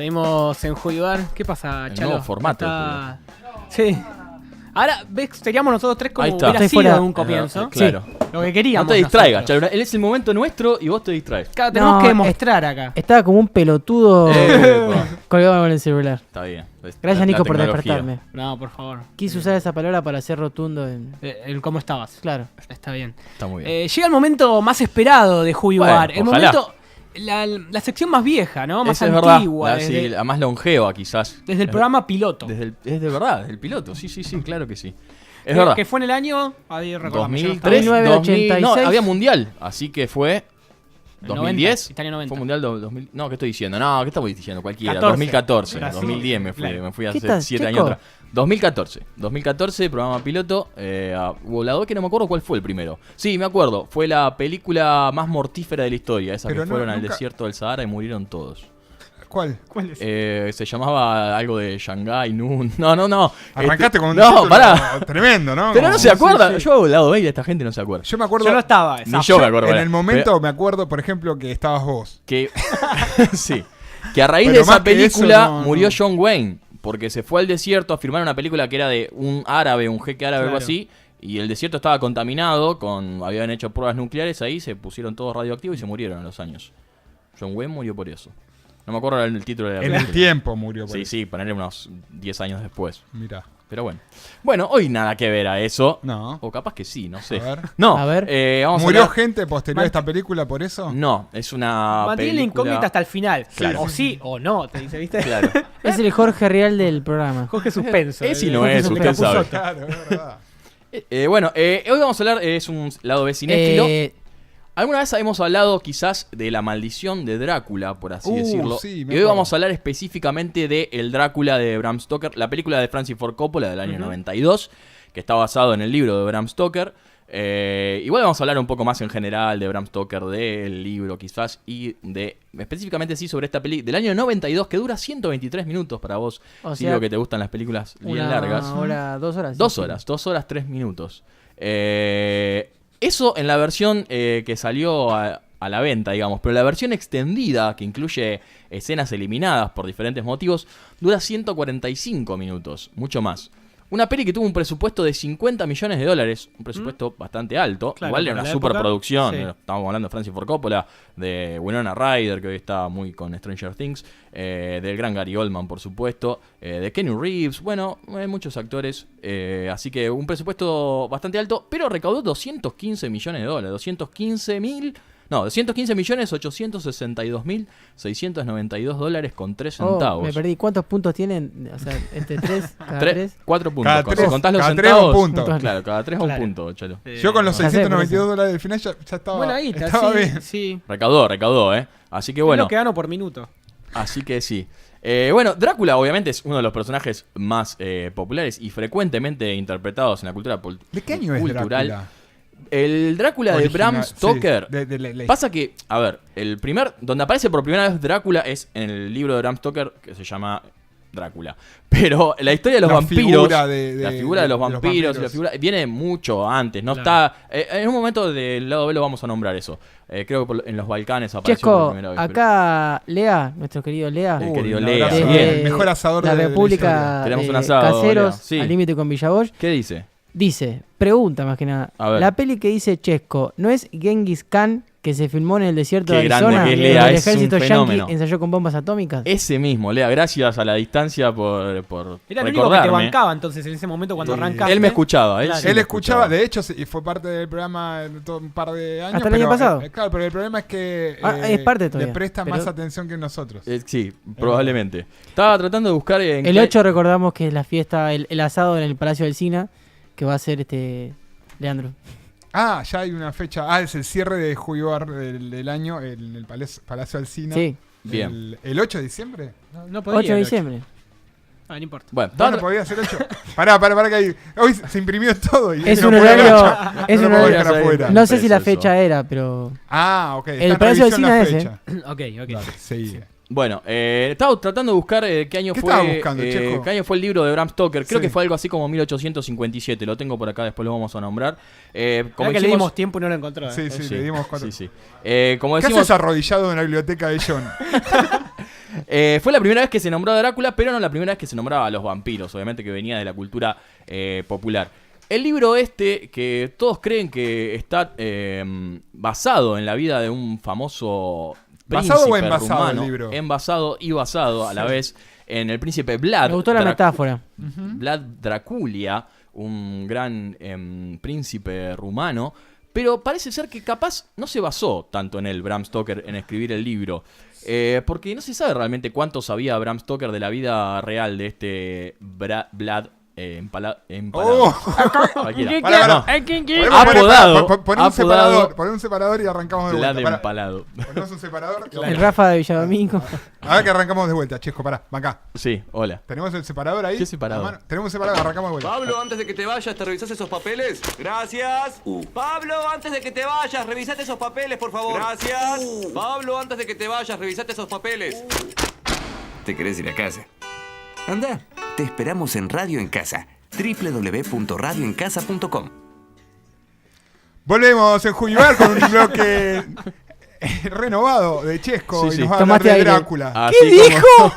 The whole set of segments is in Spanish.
Seguimos en Jugar. ¿Qué pasa, El Chalo? nuevo formato. Sí. Ahora, ves, seríamos nosotros tres como Ahí está. hubiera Estoy sido fuera. en un comienzo. Claro. Lo que queríamos. No te distraigas, nosotros. Chalo. Es el momento nuestro y vos te distraes. Claro, tenemos No, que demostrar acá. Estaba como un pelotudo Epa, colgado con el celular. está bien. Gracias, Nico, por tecnología. despertarme. No, por favor. Quise usar esa palabra para ser rotundo en... El cómo estabas. Claro. Está bien. Está muy bien. Llega el momento más esperado de Jugar. Bueno, el ojalá. momento. La sección más vieja, ¿no? Más Esa es verdad. antigua. Sí, la más longeva, quizás. Desde el programa piloto. Es de verdad, desde el piloto. Sí, claro que sí. Es que, verdad. que fue en el año. Ahí recordame, yo no estaba. 2003, 1986. no, había mundial, así que fue El 2010. 90, Italia 90. Fue mundial 2000. No, ¿qué estoy diciendo? No, ¿qué estamos diciendo? Cualquiera. 14. 2014, Brasil. 2010 me Claro. fui ¿Qué hace estás, 7 Checo? años atrás. 2014, programa piloto. Volador, que no me acuerdo cuál fue el primero. Sí, me acuerdo. Fue la película más mortífera de la historia. Esa Pero que no, fueron al nunca- desierto del Sahara y murieron todos. ¿Cuál? ¿Cuál es? Se llamaba algo de Shanghái, Nun. No. Arrancaste con un No, título pará. tremendo, ¿no? Pero no Como- se acuerda. sí, sí. Yo hago lado B y esta gente no se acuerda. Yo me acuerdo. Yo no estaba. Ni exacto. yo me acuerdo. En ¿verdad? el momento Pero me acuerdo, por ejemplo, que estabas vos. que sí. Que a raíz Pero de más esa que eso, película no. murió John Wayne. Porque se fue al desierto a filmar una película que era de un árabe, un jeque árabe o algo Claro. así. Y el desierto estaba contaminado, habían hecho pruebas nucleares ahí, se pusieron todos radioactivos y se murieron a los años. John Wayne murió por eso. No me acuerdo el título de la En película. el tiempo murió. por Sí, eso. sí, ponerle unos 10 años después. Mirá. Pero bueno. Bueno, hoy nada que ver a eso. No. O capaz que sí, no sé. A ver. No, A ver. vamos ¿Murió a hablar... gente posterior a esta película por eso? No, es una Mantiene la película... incógnita hasta el final. Claro. O sí o no, te dice, ¿viste? Claro. Es el Jorge Real del programa. Coge suspenso. Es y no Jorge es, usted Suspenso. sabe. Claro, es verdad. Bueno, hoy vamos a hablar, es un lado B cinéfilo. Alguna vez hemos hablado quizás de la maldición de Drácula, por así decirlo. sí, me Y hoy acuerdo. vamos a hablar específicamente de El Drácula de Bram Stoker, la película de Francis Ford Coppola del año 92, que está basado en el libro de Bram Stoker. Igual vamos a hablar un poco más en general de Bram Stoker, del libro quizás, y de específicamente sí sobre esta peli del año 92, que dura 123 minutos para vos, O si sea, digo que te gustan las películas bien largas. 2 horas. 2 horas, 3 minutos. Eso en la versión que salió a la venta, digamos. Pero la versión extendida, que incluye escenas eliminadas por diferentes motivos, dura 145 minutos, mucho más. Una peli que tuvo un presupuesto de $50 millones, un presupuesto bastante alto. Claro, Igual era para una la época, superproducción. sí. Estábamos hablando de Francis Ford Coppola, de Winona Ryder, que hoy está muy con Stranger Things, del gran Gary Oldman, por supuesto, de Kenny Reeves, bueno, hay muchos actores. Así que un presupuesto bastante alto, pero recaudó $215 millones, $215.862.692 con 3 centavos. Me perdí. ¿Cuántos puntos tienen? O sea, entre 3, cada 3. 4 puntos. Cada Si tres- contás los cada tres centavos, un punto. Claro, cada 3 a Claro. un punto, Chalo. Yo con los Ya sé, por $692 del final ya estaba, Bueno, ahí está. estaba Sí, bien. sí. Recaudó, ¿eh? Así que Es bueno. lo que gano por minuto. Así que sí. Bueno, Drácula obviamente es uno de los personajes más populares y frecuentemente interpretados en la cultura ¿De qué año es cultural. Drácula? El Drácula de Original, Bram sí, Stoker. de la- Pasa que, a ver, donde aparece por primera vez Drácula es en el libro de Bram Stoker que se llama Drácula. Pero la historia de los La vampiros, figura la figura de los vampiros, la figura, viene mucho antes, no Claro. está. En un momento del lado B lo vamos a nombrar eso. Creo que en los Balcanes apareció por Chesco, primera vez. pero- acá Lea, nuestro querido Lea, El Uy, querido un Lea, abrazo, bien. el mejor asador la de República historia. Tenemos de un asado, Caseros, Lea. Sí. al límite con Villabosch, ¿Qué dice? dice, pregunta más que nada, A ver. la peli que dice Chesco, ¿no es Genghis Khan que se filmó en el desierto Qué de grande Arizona? que es donde Lea, el es un ejército fenómeno. yanqui ensayó con bombas atómicas. Ese mismo, Lea, gracias a la distancia por Era el único que te recordarme. bancaba entonces en ese momento cuando Sí. arrancaste. Él me escuchaba, él Claro. sí Él me escuchaba, de hecho, fue parte del programa un par de años. ¿Hasta el año pero, pasado? claro, pero el problema es que Es parte le todavía, presta pero- más atención que nosotros. Sí, probablemente. Estaba tratando de buscar en El qué- 8 recordamos que es la fiesta, el asado en el Palacio del Sina, que va a ser Leandro. Ah, ya hay una fecha. Ah, es el cierre de Jugar del año en el Palacio Alsina. Sí, Bien. ¿El 8 de diciembre? No podría. 8 de el diciembre. Ah, no importa. Bueno, No, no podía ser 8. Pará, que hay. Hoy se imprimió todo. Y Es no un podía horario- dejar- es no un lo podía horario- dejar afuera. No sé si la Eso. fecha era, pero... Ah, ok. está El en Palacio del revisión la Sina es, fecha. Ok. Dale, seguí. Bueno, estaba tratando de buscar qué año ¿Qué fue. estabas buscando, Checo? ¿Qué año fue el libro de Bram Stoker? Creo Sí. que fue algo así como 1857. Lo tengo por acá, después lo vamos a nombrar. Como Mirá que le hicimos- dimos tiempo y no lo encontró. Sí, sí, le dimos 4. Sí, sí. Como ¿Qué decimos, haces arrodillado en la biblioteca de John? Fue la primera vez que se nombró a Drácula, pero no la primera vez que se nombraba a los vampiros, obviamente que venía de la cultura popular. El libro que todos creen que está basado en la vida de un famoso príncipe ¿Basado o envasado rumano, el libro? Envasado y basado a la vez en el príncipe Vlad. Me gustó la metáfora. Vlad Draculia, un gran príncipe rumano. Pero parece ser que capaz no se basó tanto en él, Bram Stoker, en escribir el libro. Porque no se sabe realmente cuánto sabía Bram Stoker de la vida real de este Vlad empalado. Cualquiera. Pará. Apodado. Poné un separador y arrancamos de Vlad vuelta. Pará. empalado. Ponemos un separador. El Rafa de Villadomingo. A ver que arrancamos de vuelta, Chesco, pará, acá. Sí, hola. ¿Tenemos el separador ahí? ¿Qué separador? A mano. Tenemos un separador, arrancamos de vuelta. Pablo, antes de que te vayas, ¿te revisas esos papeles? Gracias. Pablo, antes de que te vayas, revisate esos papeles, por favor. Gracias. Pablo, antes de que te vayas, revisate esos papeles. ¿Te querés ir a casa? Anda, te esperamos en Radio en Casa, www.radioencasa.com. Volvemos en Juibar con un bloque renovado de Chesco Sí, y sí. nos va a hablar Tomaste de aire. Drácula. ¿Qué dijo?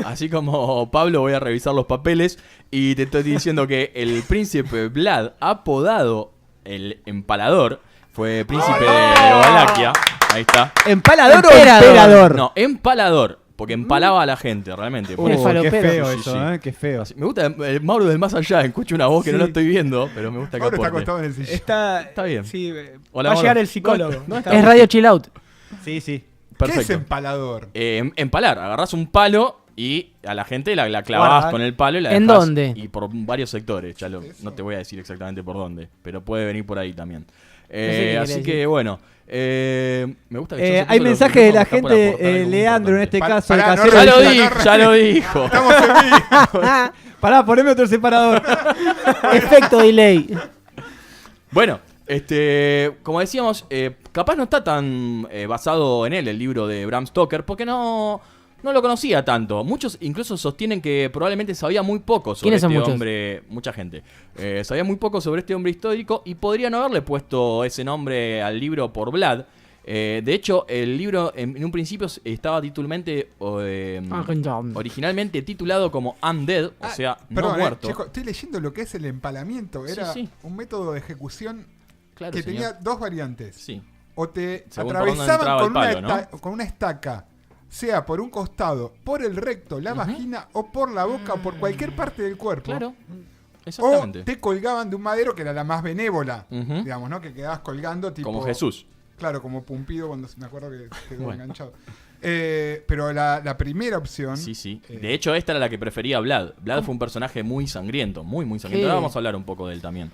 Así como Pablo, voy a revisar los papeles y te estoy diciendo que el príncipe Vlad, apodado el Empalador, fue príncipe de Valaquia. Ahí está. ¿Empalador o Emperador. emperador? No, empalador, porque empalaba a la gente, realmente. Un Qué falopero. feo Sí, eso, sí. Qué feo. Así- Me gusta Mauro del más allá, escucho una voz que no Sí. lo estoy viendo, pero me gusta que Ahora está aporte. acostado en el sillón. Está bien. Sí, Hola, va a llegar Mauro. el psicólogo. ¿Dónde está? Es Radio Chill Out. Sí, sí. ¿Qué es Perfecto. empalador? Empalar, agarrás un palo y a la gente la clavás Guarda. con el palo y la ¿En dejás. dónde? Y por varios sectores, ya no te voy a decir exactamente por dónde, pero puede venir por ahí también. qué Así querés que decir. bueno, me gusta que yo se Hay puso los mensajes de la micrófonos, está por aportar gente, algo muy Leandro en este importante. caso, de Pará, no Casero. Ya lo Revisa, dijo, no ya lo dijo. Estamos en vivo. Pará, poneme otro separador. Efecto delay. Bueno, como decíamos, capaz no está tan basado en él el libro de Bram Stoker, porque no lo conocía tanto. Muchos incluso sostienen que probablemente sabía muy poco sobre ¿Quiénes son este muchos? hombre. Mucha gente. Sabía muy poco sobre este hombre histórico y podría no haberle puesto ese nombre al libro por Vlad. De hecho, el libro en un principio estaba originalmente titulado como Undead, o sea, Perdón, no muerto. Chesco, estoy leyendo lo que es el empalamiento. Era Sí. un método de ejecución Claro, que señor. tenía dos variantes. Sí. O te Según por dónde atravesaban entraba con, el palo, con una estaca, sea por un costado, por el recto, la vagina, o por la boca, o por cualquier parte del cuerpo. Claro. O Exactamente. te colgaban de un madero que era la más benévola, Ujú. digamos, ¿no? Que quedabas colgando tipo... Como Jesús. Claro, como Pumpido cuando me acuerdo que quedó Bueno. enganchado. Pero la primera opción... Sí, sí. De hecho, esta era la que prefería Vlad. Vlad fue un personaje muy sangriento, muy sangriento. ¿Qué? Ahora vamos a hablar un poco de él también.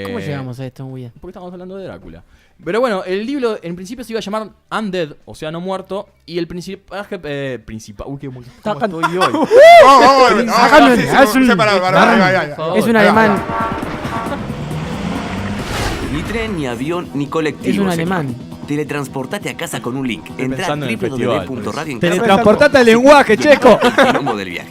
¿Cómo llegamos a esto, muy bien? Porque estamos hablando de Drácula. Pero bueno, el libro en principio se iba a llamar Undead, o sea, no muerto. Y el personaje principal... Uy, ¿cómo estoy hoy? Sácame, haz un- Es un alemán. Ni tren, ni avión, ni colectivo. Es un señor. alemán. Teletransportate a casa con un link. Entra a pensando en el festival, www.radioencasa.com. Teletransportate al lenguaje, Chesco. El quilombo del viaje.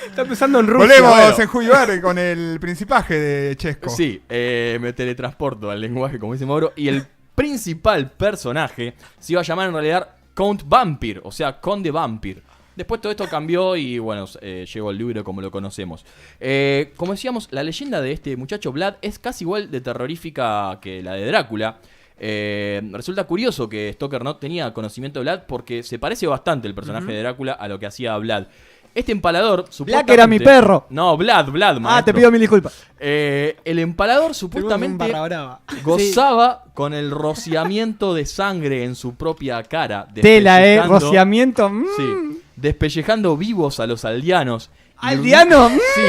Está pensando en Rusia. Volvemos bueno. en Juibar con el principaje de Chesco. Sí, me teletransporto al lenguaje, como dice Mauro. Y el principal personaje se iba a llamar en realidad Count Vampir, o sea, Conde Vampir. Después todo esto cambió y bueno, llegó el libro como lo conocemos. Como decíamos, la leyenda de este muchacho Vlad es casi igual de terrorífica que la de Drácula. Resulta curioso que Stoker no tenía conocimiento de Vlad porque se parece bastante el personaje de Drácula a lo que hacía Vlad. Este empalador, supuestamente... era mi perro. No, Vlad, maestro. Ah, te pido mil disculpas. El empalador Tenemos un supuestamente barra brava. gozaba con el rociamiento de sangre en su propia cara. Tela, despellejando- rociamiento. Sí, despellejando vivos a los aldeanos. ¿Aldeano? Sí,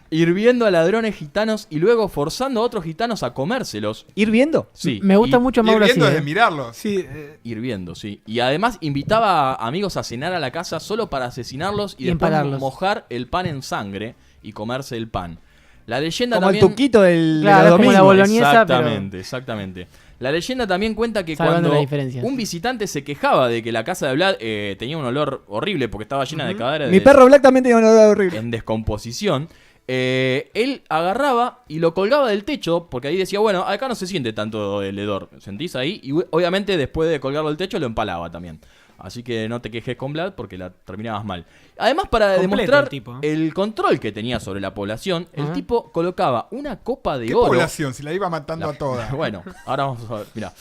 hirviendo a ladrones gitanos y luego forzando a otros gitanos a comérselos. ¿Ir viendo? Sí, Me gusta y- mucho Y Mauro así. viendo desde ¿eh? mirarlo. Sí, Hirviendo, sí. Y además invitaba a amigos a cenar a la casa solo para asesinarlos y, Y después empalarlos. mojar el pan en sangre y comerse el pan. La leyenda Como el también... tuquito del Claro, de los es como la domingos. boloñesa, Exactamente, exactamente. La leyenda también cuenta que Salvando cuando las diferencias. un visitante se quejaba de que la casa de Vlad tenía un olor horrible porque estaba llena de cadáveres Mi perro Black también tenía un olor horrible. en descomposición, él agarraba y lo colgaba del techo, porque ahí decía, bueno, acá no se siente tanto el hedor, ¿sentís ahí? Y obviamente después de colgarlo del techo lo empalaba también. Así que no te quejes con Vlad porque la terminabas mal. Además, para Completo demostrar el tipo, el control que tenía sobre la población, el tipo colocaba una copa de ¿Qué oro. población? Si la iba matando a todas. Bueno, ahora vamos a ver. Mirá,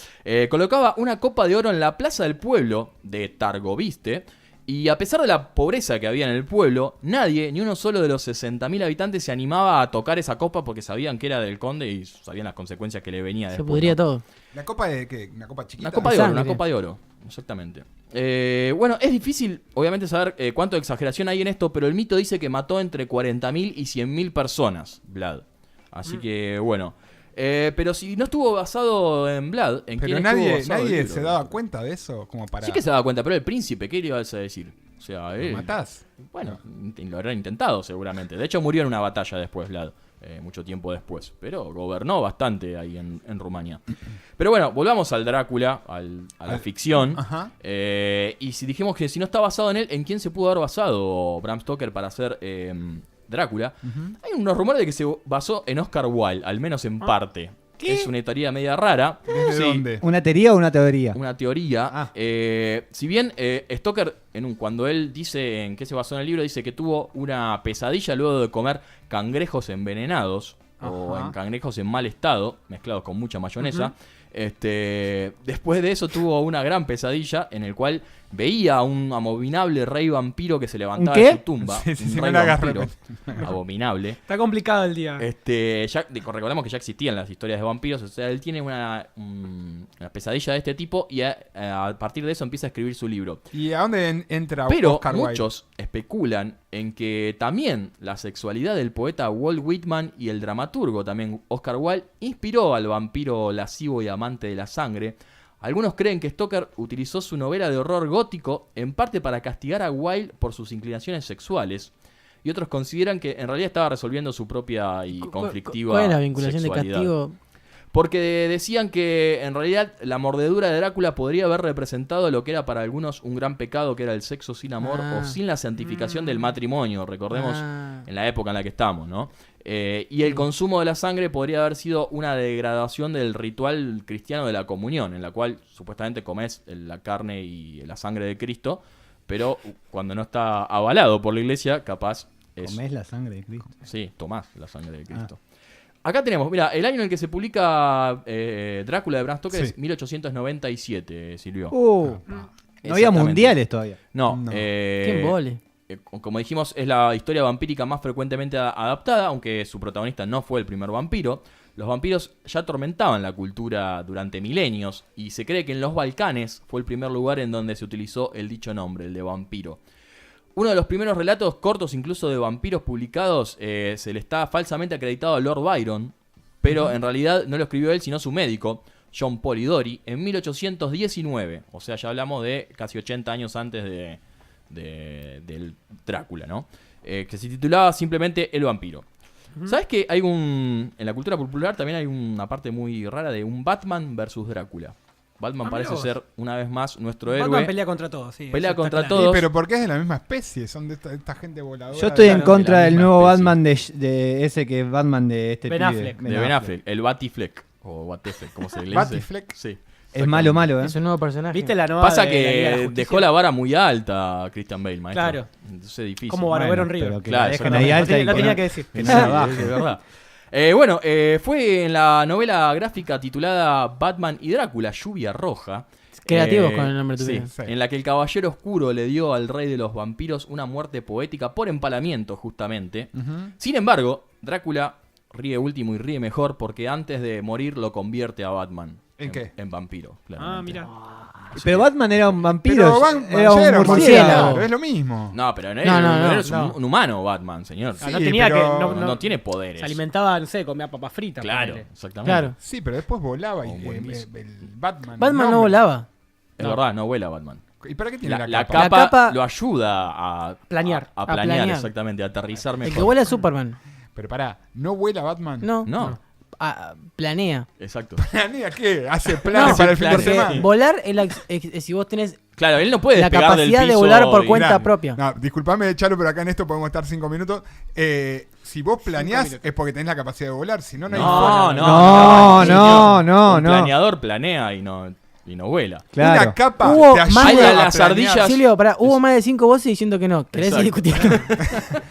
colocaba una copa de oro en la plaza del pueblo de Targoviste. Y a pesar de la pobreza que había en el pueblo, nadie, ni uno solo de los 60.000 habitantes se animaba a tocar esa copa porque sabían que era del conde y sabían las consecuencias que le venía Se después. pudría ¿no? todo. ¿La copa de qué? ¿Una copa chiquita? Una copa de oro, Sangre. una copa de oro, exactamente. Bueno, es difícil, obviamente, saber cuánto de exageración hay en esto, pero el mito dice que mató entre 40.000 y 100.000 personas, Vlad. Así que, bueno. Pero si no estuvo basado en Vlad, ¿en Pero quién nadie, estuvo basado el nadie libro? se daba cuenta de eso, como para... Sí que se daba cuenta, pero el príncipe, ¿qué le ibas a decir? O sea, ¿Lo él... matás? Bueno, lo habrán intentado seguramente. De hecho, murió en una batalla después, Vlad. Mucho tiempo después. Pero gobernó bastante ahí en Rumania. Pero bueno, volvamos al Drácula, a la ficción. Ajá. Y si dijimos que si no está basado en él, ¿en quién se pudo haber basado Bram Stoker para hacer Drácula? Hay unos rumores de que se basó en Oscar Wilde, al menos en parte. Es una teoría media rara. ¿Desde Sí, dónde? ¿Una teoría o una teoría? una teoría. Ah. Si bien Stoker, cuando él dice en qué se basó en el libro, dice que tuvo una pesadilla luego de comer cangrejos envenenados o Ajá. en cangrejos en mal estado, mezclados con mucha mayonesa. Después de eso tuvo una gran pesadilla en el cual veía a un abominable rey vampiro que se levantaba ¿Un de qué? su tumba. Sí, sí, Un sí, rey me la hagas vampiro abominable. Está complicado el día. Recordemos que ya existían las historias de vampiros, o sea, él tiene una pesadilla de este tipo y a partir de eso empieza a escribir su libro. ¿Y a dónde entra Pero Oscar Wilde? muchos especulan en que también la sexualidad del poeta Walt Whitman y el dramaturgo también Oscar Wilde inspiró al vampiro lascivo y amante de la sangre. Algunos creen que Stoker utilizó su novela de horror gótico en parte para castigar a Wilde por sus inclinaciones sexuales. Y otros consideran que en realidad estaba resolviendo su propia y conflictiva ¿Cuál es la vinculación de sexualidad. castigo? Porque decían que en realidad la mordedura de Drácula podría haber representado lo que era para algunos un gran pecado, que era el sexo sin amor Ah. o sin la santificación del matrimonio. Recordemos Ah. en la época en la que estamos, ¿no? Y el consumo de la sangre podría haber sido una degradación del ritual cristiano de la comunión, en la cual supuestamente comes la carne y la sangre de Cristo, pero cuando no está avalado por la iglesia, capaz es... Comés la sangre de Cristo. Sí, tomás la sangre de Cristo. Acá tenemos, mira, el año en el que se publica Drácula de Bram Stoker Sí. es 1897, Silvio. No había Exactamente. mundiales todavía. No, No. ¿Quién vole? como dijimos, es la historia vampírica más frecuentemente adaptada, aunque su protagonista no fue el primer vampiro. Los vampiros ya atormentaban la cultura durante milenios y se cree que en los Balcanes fue el primer lugar en donde se utilizó el dicho nombre, el de vampiro. Uno de los primeros relatos cortos incluso de vampiros publicados se le está falsamente acreditado a Lord Byron, pero en realidad no lo escribió él sino su médico, John Polidori, en 1819. O sea, ya hablamos de casi 80 años antes del Drácula, ¿no? Que se titulaba simplemente El vampiro. ¿Sabes que hay en la cultura popular también hay una parte muy rara de un Batman versus Drácula? Batman parece vos. ser una vez más nuestro Batman héroe. pelea contra todos, sí. Pelea eso está contra claro. todos. Sí, pero porque es de la misma especie, son de esta gente voladora. Yo estoy en claro, contra de la del misma nuevo especie. Batman de ese que es Batman de este Ben pibe. Affleck. De Ben Affleck, el Batifleck. O Batifleck, ¿cómo se le dice? Batifleck. Sí. Es malo, malo, ¿eh? Es un nuevo personaje. ¿Viste la nueva Pasa de la Liga de la que Justicia? dejó la vara muy alta Christian Bale, maestro. Claro. Entonces es difícil. Como Barbero en River. pero que Claro, la dejen exactamente. ahí alta y Lo que tenía no- que decir. que Sí, no la bajen. es verdad. Fue en la novela gráfica titulada Batman y Drácula, Lluvia Roja. Creativos con el nombre sí, tuyo. Sí. en la que el Caballero Oscuro le dio al rey de los vampiros una muerte poética por empalamiento, justamente. Sin embargo, Drácula ríe último y ríe mejor porque antes de morir lo convierte a Batman. ¿En qué? En vampiro, claramente. Ah, mira. Pero Batman era un vampiro. Pero Batman era ya un era un murciélago. murciélago, es lo mismo. No, pero no, No, es no. un humano Batman, señor. Ah, no Sí, tenía pero- que. No tiene poderes. Se alimentaba, no sé, comía papas fritas. Claro, ponele. exactamente. Claro. Sí, pero después volaba y Un buen guiso. el Batman. Batman no nombre. volaba. Es verdad, no vuela Batman. ¿Y para qué tiene la, La capa? capa, La capa- lo ayuda a Planear. A A planear, planear. exactamente, a aterrizar mejor. El que vuela es Superman. Pero pará, ¿no vuela Batman? No. No, Planea. exacto. ¿Planea qué? ¿Hace planes No, para el fin de planea. semana? Volar si vos tenés Claro, él no puede la despegar del capacidad de piso volar por y- cuenta Mirá, propia. No, disculpame, Chalo, pero acá en esto podemos estar 5 minutos. Si vos planeás minutos. es porque tenés la capacidad de volar, si no, no hay No, forma. No, señor. no, Un no. planeador planea y no. y no vuela. Claro. Una capa Hubo te ayuda más de- a las planear. ardillas. Silvio, pará, hubo más de 5 voces diciendo que no. ¿Querés Exacto. discutir?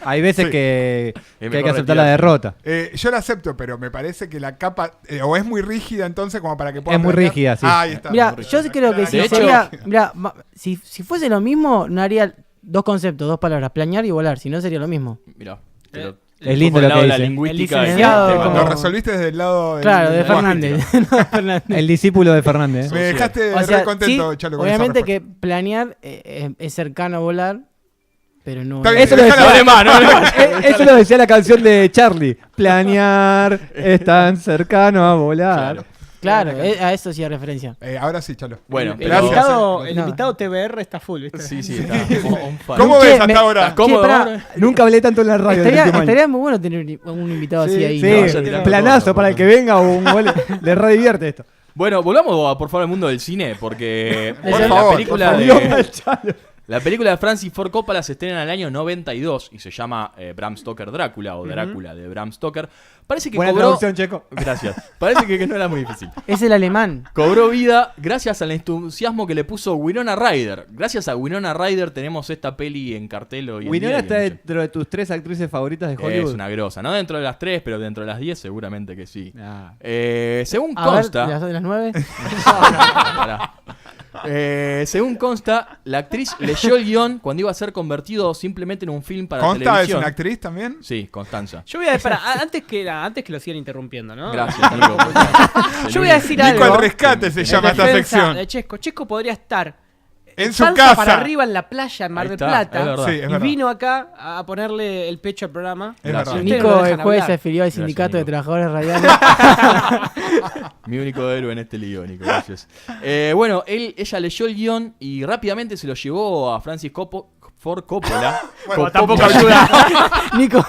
Hay veces Sí. que hay mejor que aceptar la retirarse. derrota. Yo la acepto, pero me parece que la capa o es muy rígida entonces como para que pueda Es muy planear. rígida, sí. Ah, ahí está. Mira, yo sí creo que De si hecho- sería. Mira, si fuese lo mismo, no haría 2 conceptos, 2 palabras: planear y volar. Si no, sería lo mismo. Mirá, pero Es lindo por el lo lado que de la dice. lingüística El es licenciado, el tema. como- Lo resolviste desde el lado Claro, de lenguaje. Fernández. No, Fernández. El discípulo de Fernández. Me dejaste O sea, re contento, sí, Chalo, con esa obviamente que respuesta. planear es cercano a volar, pero no. Está bien, Eso lo déjala decía, de más, eso lo decía la canción de Charlie. Planear es tan cercano a volar. Claro. Claro, a eso sí hay referencia. Ahora sí, Chalo. Bueno, El, pero- invitado, el No. invitado TBR está full, ¿viste? Sí, sí, está on fire. ¿Cómo Che, ves hasta me- ahora? ¿Estás cómodo Che, pará, ahora? Nunca hablé tanto en la radio. en el último año. Estaría muy bueno tener un invitado así ahí. Sí, ¿no? vaya tirando planazo cosas, para el que venga o un gol. Le re divierte esto. Bueno, volvamos por favor al mundo del cine, porque Por la favor, película por de la película de Francis Ford Coppola se estrena en el año 92 y se llama Bram Stoker Drácula o Drácula de Bram Stoker. Parece que Buena cobró. traducción, Checo. Gracias. Parece que no era muy difícil. Es el alemán. Cobró vida gracias al entusiasmo que le puso Winona Ryder. Gracias a Winona Ryder tenemos esta peli en cartel hoy en Winona día, está que dentro de tus 3 actrices favoritas de es Hollywood. una grosa. No dentro de las 3, pero dentro de las 10 seguramente que sí. Ah. Según A ver, consta... de las 9. Pará. Según consta, la actriz leyó el guión cuando iba a ser convertido simplemente en un film para ¿Consta es televisión. una actriz también? Sí, Constanza. Yo voy a esperar, antes que lo sigan interrumpiendo, ¿no? Gracias, Nico. Yo voy a decir Nico algo. al rescate se En llama esta defensa sección. de Chesco. Chesco podría estar En su salsa casa. para arriba en la playa en Mar Ahí del está, Plata. es verdad. Sí, es y verdad. vino acá a ponerle el pecho al programa. Es Gracias. verdad. Ustedes no Nico, dejan el jueves, hablar. se afilió al Gracias, sindicato de Nico. trabajadores radiales. Mi único héroe en este lío, Nico. Gracias. Bueno, ella leyó el guión y rápidamente se lo llevó a Francis Ford Coppola. Bueno, tampoco ayuda. Nico,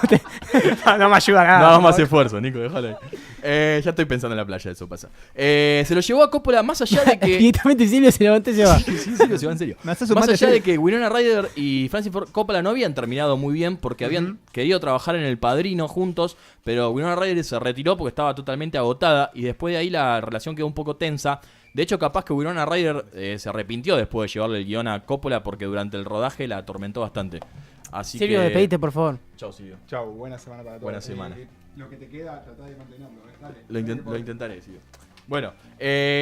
No me ayuda nada. Nada más esfuerzo, Nico, déjalo ahí. Ya estoy pensando en la playa, eso pasa. Se lo llevó a Coppola más allá de que... directamente Silvio se levanta y se va. Sí, sí, se va en serio. Me hace su Más mate allá serio. de que Winona Ryder y Francis Ford Coppola no habían terminado muy bien porque habían querido trabajar en El Padrino juntos, pero Winona Ryder se retiró porque estaba totalmente agotada y después de ahí la relación quedó un poco tensa. De hecho, capaz que Winona Ryder se arrepintió después de llevarle el guión a Coppola porque durante el rodaje la atormentó bastante. Así Silvio, que... despedite, por favor. Chao, Silvio. Chau, buena semana para todos. Buena semana. Lo que te queda, tratá de mantenerlo. Dale. Lo intentaré, Silvio. Bueno,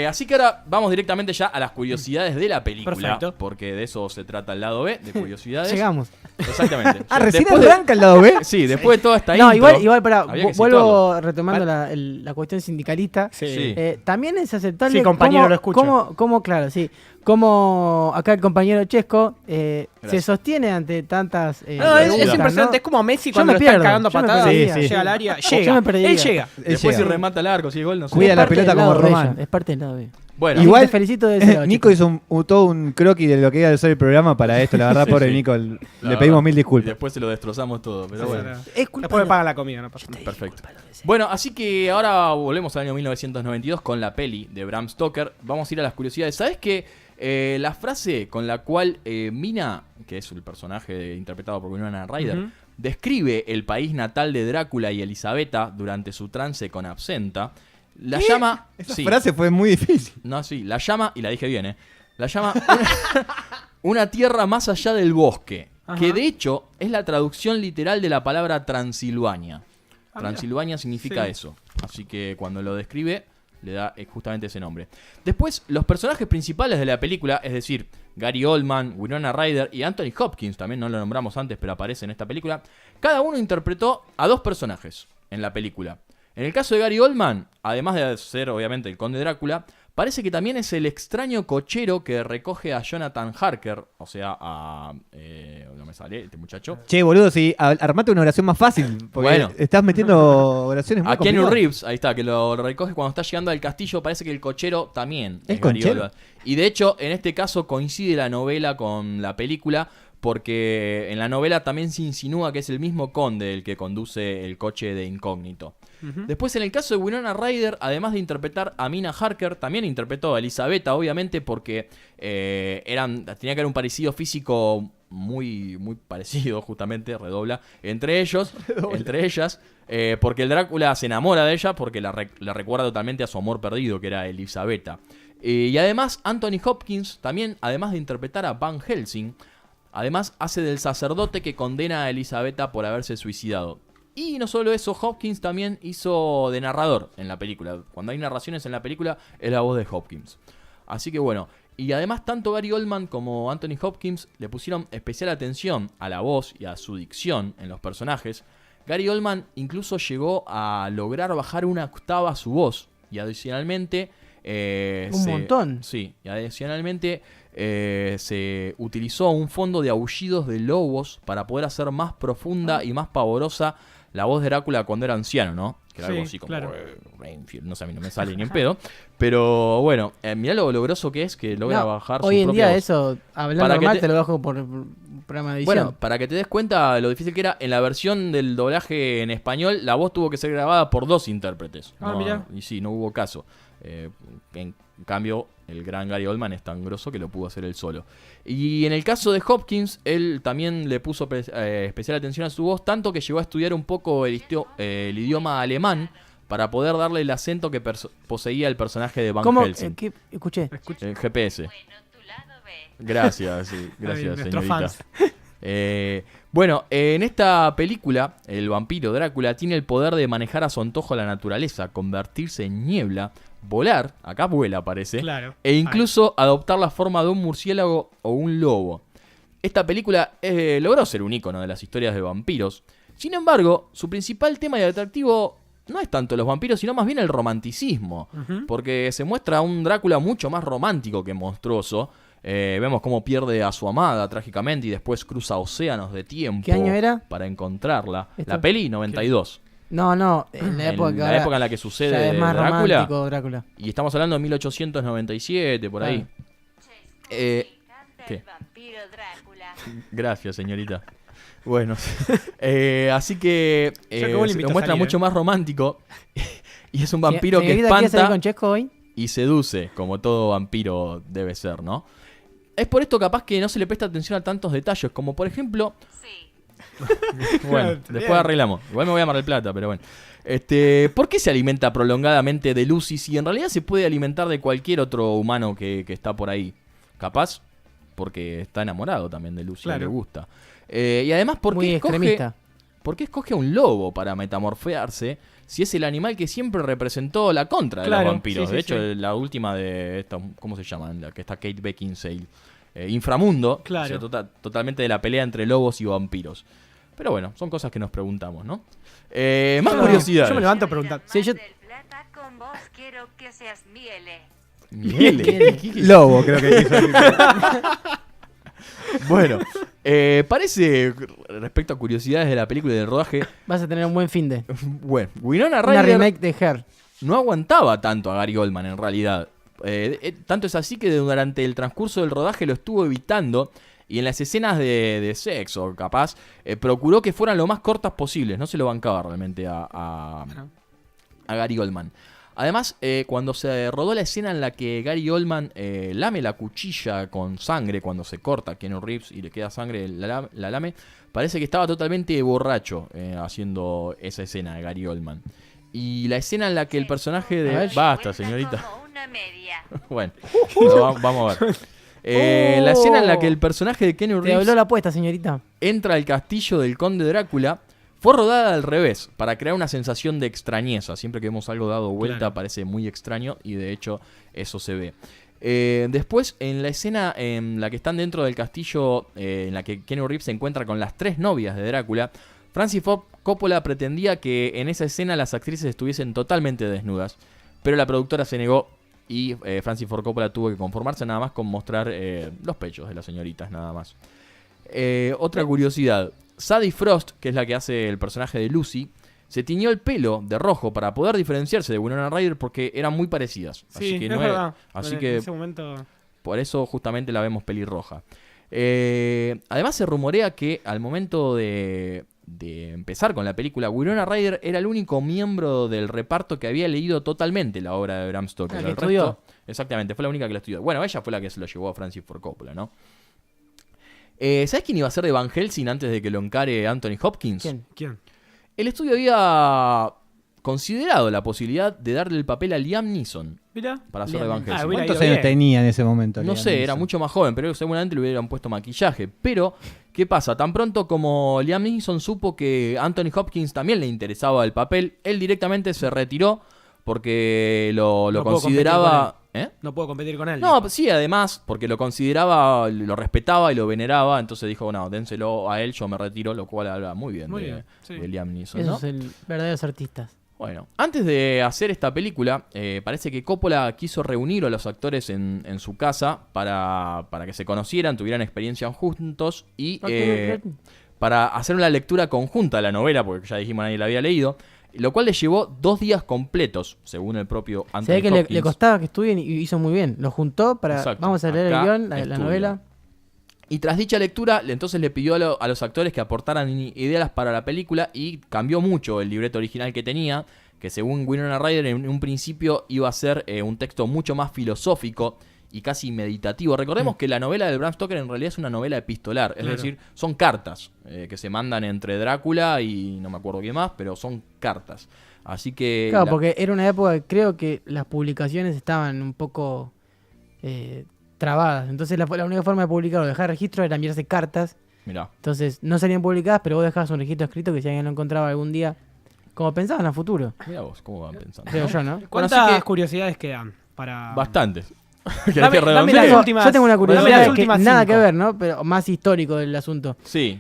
así que ahora vamos directamente ya a las curiosidades de la película. Perfecto. Porque de eso se trata el lado B, de curiosidades. Llegamos. Exactamente. Ah, recién Después de- arranca el lado B. Sí, después de toda esta No, intro, igual para había que vuelvo retomando la cuestión sindicalista. Sí. Sí. También es aceptable. Sí, compañero, cómo- lo escucho. Claro, sí. Como acá el compañero Chesco se Gracias. sostiene ante tantas. No, es preguntas, impresionante. ¿no? Es como Messi Yo cuando me lo están pierdo, cagando a yo me patadas. perdería, Sí, sí. Llega al área. Yo Llega. me perdería. Él llega. Después si llega. remata el arco, si el gol, no sé. Cuida Es la parte pelota del lado como de Román. ella, es parte del lado B. Bueno, Así que Igual, te felicito de ese lado, Nico chicos. hizo todo un croquis de lo que iba a ser el programa para esto. La verdad, Sí, pobre sí. Nico. La Le verdad. pedimos mil Y disculpas. después se lo destrozamos todo, pero bueno. Es culpa Después me de- pagan la comida, no pasa nada. Perfecto. Bueno, así que ahora volvemos al año 1992 con la peli de Bram Stoker. Vamos a ir a las curiosidades. ¿Sabes qué? La frase con la cual Mina, que es el personaje interpretado por Winona Ryder, describe el país natal de Drácula y Elisabetta durante su trance con absenta, la llama... Esa sí, frase fue muy difícil. no, sí, la llama, y la dije bien, la llama una tierra más allá del bosque, que de hecho es la traducción literal de la palabra Transilvania. Transilvania significa Sí. eso, así que cuando lo describe le da justamente ese nombre. Después, los personajes principales de la película, es decir, Gary Oldman, Winona Ryder y Anthony Hopkins, también no lo nombramos antes, pero aparece en esta película, cada uno interpretó a dos personajes en la película. En el caso de Gary Oldman, además de ser obviamente el conde Drácula, parece que también es el extraño cochero que recoge a Jonathan Harker, o sea, a... no me sale este muchacho. Che, boludo, sí, armate una oración más fácil. Porque Bueno. estás metiendo oraciones muy A Keanu complicadas. Reeves, ahí está, que lo recoge cuando está llegando al castillo. Parece que el cochero también ¿Es Gary conchero? Oldman. Y de hecho, en este caso coincide la novela con la película, porque en la novela también se insinúa que es el mismo conde el que conduce el coche de incógnito. Después, en el caso de Winona Ryder, además de interpretar a Mina Harker, también interpretó a Elisabetta, obviamente, porque tenía que haber un parecido físico muy, muy parecido, justamente, redobla, entre ellas, porque el Drácula se enamora de ella porque la recuerda totalmente a su amor perdido, que era Elisabetta. Y además, Anthony Hopkins, también, además de interpretar a Van Helsing, además hace del sacerdote que condena a Elisabetta por haberse suicidado. Y no solo eso, Hopkins también hizo de narrador en la película. Cuando hay narraciones en la película, es la voz de Hopkins. Así que bueno, y además tanto Gary Oldman como Anthony Hopkins le pusieron especial atención a la voz y a su dicción en los personajes. Gary Oldman incluso llegó a lograr bajar una octava su voz. Y adicionalmente... Un montón. Sí, y adicionalmente se utilizó un fondo de aullidos de lobos para poder hacer más profunda y más pavorosa la voz de Drácula cuando era anciano, ¿no? Que era Sí, algo así como claro. Rainfield, no sé, a mí no me sale ni en pedo. Pero bueno, mirá lo groso que es que logra No, bajar hoy su en propia día voz. eso, hablando Para que normal, te- te lo bajo por programa de edición. Bueno, para que te des cuenta lo difícil que era, en la versión del doblaje en español, la voz tuvo que ser grabada por 2 intérpretes. Ah, mirá. Y sí, no hubo caso. En cambio, el gran Gary Oldman es tan grosso que lo pudo hacer él solo. Y en el caso de Hopkins, él también le puso especial atención a su voz, tanto que llegó a estudiar un poco el idioma alemán para poder darle el acento que poseía el personaje de Van ¿Cómo? Helsing. ¿Qué? Escuché. El GPS. Gracias, sí, gracias, Nuestros señorita. fans. Bueno, en esta película, el vampiro Drácula tiene el poder de manejar a su antojo la naturaleza, convertirse en niebla, volar, acá vuela parece, Claro. e incluso adoptar la forma de un murciélago o un lobo. Esta película logró ser un icono de las historias de vampiros. Sin embargo, su principal tema y atractivo no es tanto los vampiros, sino más bien el romanticismo. Porque se muestra un Drácula mucho más romántico que monstruoso. Vemos cómo pierde a su amada trágicamente y después cruza océanos de tiempo. ¿Qué año era? Para encontrarla. ¿Esto? La peli, 92. No, en la época, En que la ahora época en la que ya sucede es más Drácula. romántico Drácula. Y estamos hablando de 1897, por ahí. ¿Qué? Gracias, señorita. Bueno, así que Ya acabó el se invito lo a muestra salir, mucho más romántico. Y es un vampiro que Señorita, ¿quiere salir espanta con Chesco hoy? y seduce, como todo vampiro debe ser, ¿no? Es por esto capaz que no se le presta atención a tantos detalles, como por ejemplo... Bueno, después arreglamos. Igual me voy a Mar del Plata, pero bueno. ¿Por qué se alimenta prolongadamente de Lucy si en realidad se puede alimentar de cualquier otro humano que está por ahí? Capaz porque está enamorado también de Lucy, Claro. le gusta. Y además, ¿por Muy qué extremista. escoge a un lobo para metamorfearse si es el animal que siempre representó la contra de Claro, los vampiros? sí, sí, De hecho, sí. la última de esta, ¿cómo se llama? La que está Kate Beckinsale. Inframundo, Claro. o sea, totalmente de la pelea entre lobos y vampiros. Pero bueno, son cosas que nos preguntamos, ¿no? Más curiosidades. Yo me levanto a preguntar. Sí, yo- Del Plata, con vos quiero que seas Miele. Miele. Lobo, creo que quiso decir. Bueno, parece, respecto a curiosidades de la película y del rodaje, Vas a tener un buen fin de. bueno, Winona Una Ryder remake de Her. no aguantaba tanto a Gary Oldman en realidad. Tanto es así que durante el transcurso del rodaje lo estuvo evitando y en las escenas de sexo, capaz, procuró que fueran lo más cortas posibles. No se lo bancaba realmente a Gary Oldman. Además, cuando se rodó la escena en la que Gary Oldman lame la cuchilla con sangre, cuando se corta a Keanu Reeves y le queda sangre, la lame, parece que estaba totalmente borracho haciendo esa escena de Gary Oldman. Y la escena en la que el personaje A de... ver. Basta, señorita. Como una media. Bueno, vamos a ver. La escena en la que el personaje de Keanu Te Reeves habló la apuesta, señorita. entra al castillo del conde Drácula fue rodada al revés, para crear una sensación de extrañeza. Siempre que vemos algo dado vuelta Claro. parece muy extraño y de hecho eso se ve. Después, en la escena en la que están dentro del castillo, en la que Keanu Reeves se encuentra con las 3 novias de Drácula, Francis Ford Coppola pretendía que en esa escena las actrices estuviesen totalmente desnudas, pero la productora se negó y Francis Ford Coppola tuvo que conformarse nada más con mostrar los pechos de las señoritas, nada más. Otra curiosidad, Sadie Frost, que es la que hace el personaje de Lucy, se tiñó el pelo de rojo para poder diferenciarse de Winona Ryder porque eran muy parecidas. Sí, así que es no verdad. así En que ese momento... por eso justamente la vemos pelirroja. Además se rumorea que al momento de empezar con la película, Winona Ryder era el único miembro del reparto que había leído totalmente la obra de Bram Stoker. Ah, que El estudió. resto, exactamente, fue la única que la estudió. Bueno, ella fue la que se lo llevó a Francis Ford Coppola, ¿no? ¿Sabes quién iba a ser de Van Helsing antes de que lo encare Anthony Hopkins? ¿Quién? ¿Quién? El estudio había considerado la posibilidad de darle el papel a Liam Neeson Mirá. para hacer Liam Van Neeson. Helsing. hubiera ¿Cuántos ido años bien. tenía en ese momento? No Liam sé, era Neeson? mucho más joven, pero seguramente le hubieran puesto maquillaje. Pero, ¿qué pasa? Tan pronto como Liam Neeson supo que Anthony Hopkins también le interesaba el papel, él directamente se retiró porque lo No puedo consideraba... ¿Eh? No puedo competir con él. No, dijo. sí, además, porque lo consideraba, lo respetaba y lo veneraba, entonces dijo, no, dénselo a él, yo me retiro, lo cual habla muy bien, Muy de, bien, sí. de Liam Neeson, Esos ¿no? son verdaderos artistas. Bueno, antes de hacer esta película, parece que Coppola quiso reunir a los actores en su casa para que se conocieran, tuvieran experiencia juntos y para hacer una lectura conjunta de la novela, porque ya dijimos nadie la había leído, lo cual le llevó 2 días completos, según el propio Anthony Se ve que Hopkins. le costaba que estudien y hizo muy bien. Lo juntó para. Exacto. Vamos a leer Acá el guión, la estudia. novela. Y tras dicha lectura, entonces le pidió a los actores que aportaran ideas para la película y cambió mucho el libreto original que tenía, que según Winona Ryder en un principio iba a ser un texto mucho más filosófico y casi meditativo. Recordemos que la novela de Bram Stoker en realidad es una novela epistolar, es Claro. decir, son cartas que se mandan entre Drácula y no me acuerdo qué más, pero son cartas. Así que... Claro, porque era una época que creo que las publicaciones estaban un poco trabadas. Entonces la única forma de publicar o dejar registro era enviarse cartas. Mirá, Entonces no salían publicadas, pero vos dejabas un registro escrito que si alguien lo encontraba algún día, como pensaban a futuro, mirá vos, cómo van pensando. creo ¿no? yo, ¿no? Bueno, ¿Cuántas así que- curiosidades quedan para...? Bastantes. ¿Querés Dame- que dame redondee? las Tengo- últimas- yo tengo una dame curiosidad las que últimas nada 5. que ver, ¿no? Pero más histórico del asunto. Sí,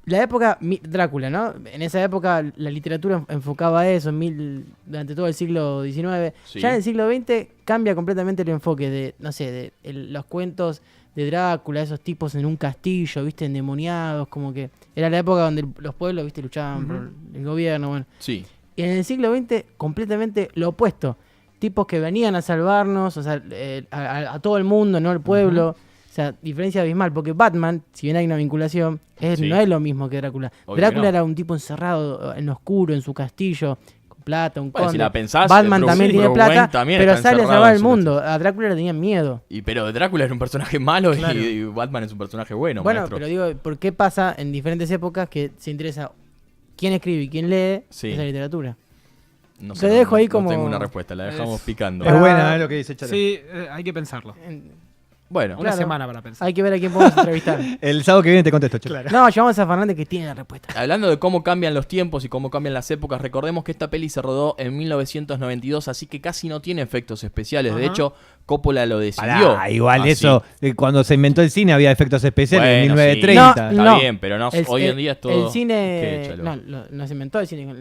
La época Drácula, ¿no? En esa época la literatura enfocaba a eso durante todo el siglo XIX. Sí. Ya en el siglo XX cambia completamente el enfoque de, no sé, los cuentos de Drácula, esos tipos en un castillo, viste, endemoniados, como que era la época donde los pueblos, viste, luchaban por el gobierno, bueno. sí. Y en el siglo XX completamente lo opuesto. Tipos que venían a salvarnos, o sea, a todo el mundo, no al pueblo. O sea, diferencia abismal, porque Batman, si bien hay una vinculación, Sí. no es lo mismo que Drácula. Obvio que Drácula no. era un tipo encerrado en lo oscuro, en su castillo, con plata, un Bueno, conde. si la pensás, Batman Bruce también tiene Wayne plata, también pero está sale a encerrado salvar en el su mundo. A Drácula le tenían miedo. Pero Drácula era un personaje malo Claro. y Batman es un personaje bueno, Bueno, maestro. pero digo, ¿por qué pasa en diferentes épocas que se interesa quién escribe y quién lee Sí. esa literatura? No te dejo ahí no como- tengo una respuesta, la dejamos picando. Es buena lo que dice Charo. Sí, hay que pensarlo. Bueno, Una Claro. semana para pensar. Hay que ver a quién podemos entrevistar. El sábado que viene te contesto, Charo. No, llamamos a Fernández que tiene la respuesta. hablando de cómo cambian los tiempos y cómo cambian las épocas, recordemos que esta peli se rodó en 1992, así que casi no tiene efectos especiales. De Ajá. hecho, Coppola lo decidió. Pará, igual así. eso, cuando se inventó el cine había efectos especiales en Bueno, 1930. sí. No, Está no. bien, pero no, El- hoy en día es todo... El cine. ¿Qué, Chalo? No se inventó el cine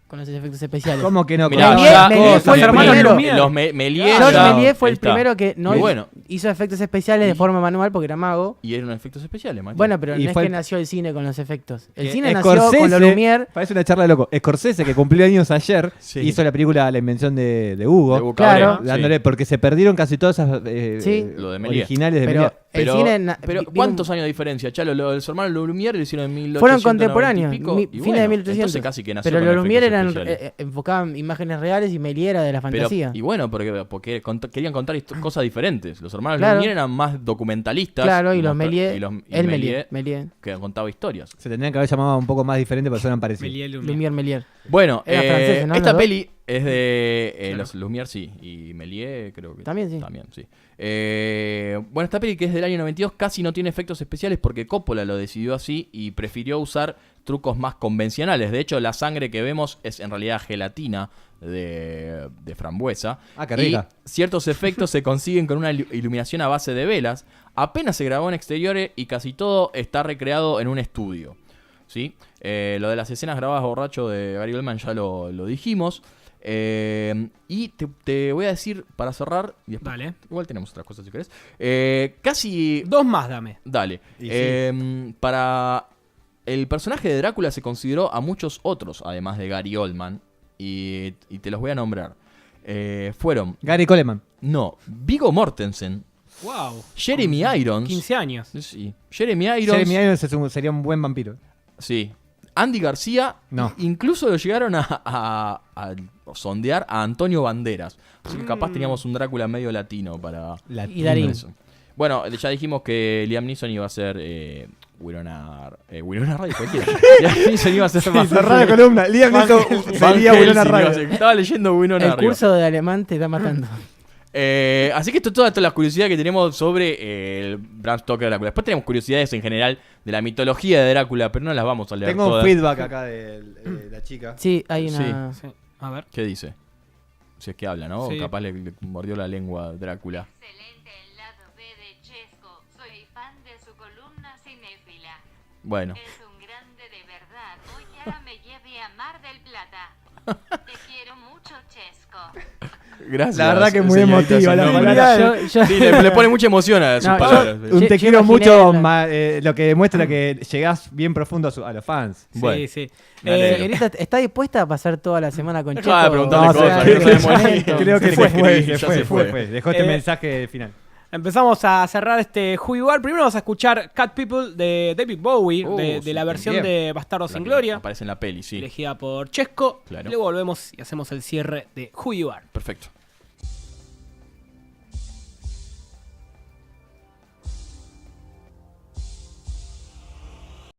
con los efectos especiales. ¿Cómo que no? Mirá, Con Méliès- ya- Méliès fue el los hermanos primero. Lumière. Los Méliès Georges ya- Méliès fue el está. primero que no Y bueno, hizo efectos especiales de forma manual porque era mago. y eran efectos especiales, maestro. Bueno, pero Y no es fue que el- nació el cine con los efectos. El que cine nació con Scorsese- los Lumière. Parece una charla de loco. Scorsese, que cumplió años ayer, Sí. hizo la película La invención de Hugo. De Hugo Claro. Cabré, sí. Dándole, porque se perdieron casi todas esas Sí. Lo de Méliès. originales de Pero Méliès. Pero, el cine. pero ¿cuántos años de diferencia? Chalo, los hermanos Lumière lo hicieron en 1890 Fueron contemporáneos, y pico, y fines bueno, de 1800. Entonces casi que nació Pero con los Lumière efectos eran especiales. enfocaban imágenes reales y Méliès era de la Pero- fantasía. y bueno, porque querían contar cosas diferentes. Los hermanos Claro. Lumière eran más documentalistas. Claro, y los mostra- Méliès. y El Méliès Méliès. que contaba historias. Se tendrían que haber llamado un poco más diferente, pero suenan parecidos. Méliès Lumière. Lumière. Bueno, Eran franceses, ¿no? esta Los dos. peli es de Claro. los Lumière, sí, y Méliès creo que También, sí. sí. Bueno, esta peli que es del año 92 casi no tiene efectos especiales porque Coppola lo decidió así y prefirió usar trucos más convencionales. De hecho, la sangre que vemos es en realidad gelatina de frambuesa. Ah, qué rica. Y ciertos efectos se consiguen con una iluminación a base de velas. Apenas se grabó en exteriores y casi todo está recreado en un estudio. ¿Sí? Lo de las escenas grabadas borracho de Gary Oldman ya lo dijimos. Y te voy a decir para cerrar. Y después, Dale. igual tenemos otras cosas si querés. Casi. 2 más dame. Dale. Y Para. El personaje de Drácula se consideró a muchos otros, además de Gary Oldman. Y te los voy a nombrar. Fueron. Gary Coleman. No. Viggo Mortensen. Wow. Jeremy Irons. 15 años. Sí. Jeremy Irons. Jeremy Irons sería un buen vampiro. Sí. Andy García. No. Incluso lo llegaron a sondear a Antonio Banderas. Así que capaz teníamos un Drácula medio latino para Y Darín. eso. Bueno, ya dijimos que Liam Neeson iba a ser Winona Radio, cualquiera. Y ahí se iba a hacer más. Cerrar la columna. Liam Neeson sería Van Winona Helsing, Radio. Estaba leyendo Winona El Radio. curso de alemán te está matando. Así que esto es toda la curiosidad que tenemos sobre el Bram Stoker Drácula. Después tenemos curiosidades en general de la mitología de Drácula, pero no las vamos a leer Tengo un todas. feedback acá de la chica. Sí, hay una... Sí. A ver. ¿Qué dice? Si es que habla, ¿no? Sí. O capaz le mordió la lengua a Drácula. Excelente el lado B de Chesco. Soy fan de su columna cinéfila. Bueno, Es un grande de verdad. Ojalá me lleve a Mar del Plata. Te quiero mucho, Chesco. gracias. La verdad que es muy señorita emotiva la sin nombre. palabra. Yo- Sí, le pone mucha emoción a sus No, palabras. yo- Un te Yo quiero imaginé mucho, la- lo que demuestra que llegás bien profundo a los fans. Bueno. Sí, sí. Me alegro. Señorita, ¿está dispuesta a pasar toda la semana con Dejá de Checo? preguntarle No, cosas, creo que que- no sabemos. Creo que Se se fue, fue, ya se se fue. fue. Dejó este Eh, mensaje final. Empezamos a cerrar este Who You Are. Primero vamos a escuchar Cat People de David Bowie, de sí, la versión bien. de Bastardos La sin que Gloria, Aparece en la peli, sí. elegida por Chesco. Claro. Luego volvemos y hacemos el cierre de Who You Are. Perfecto.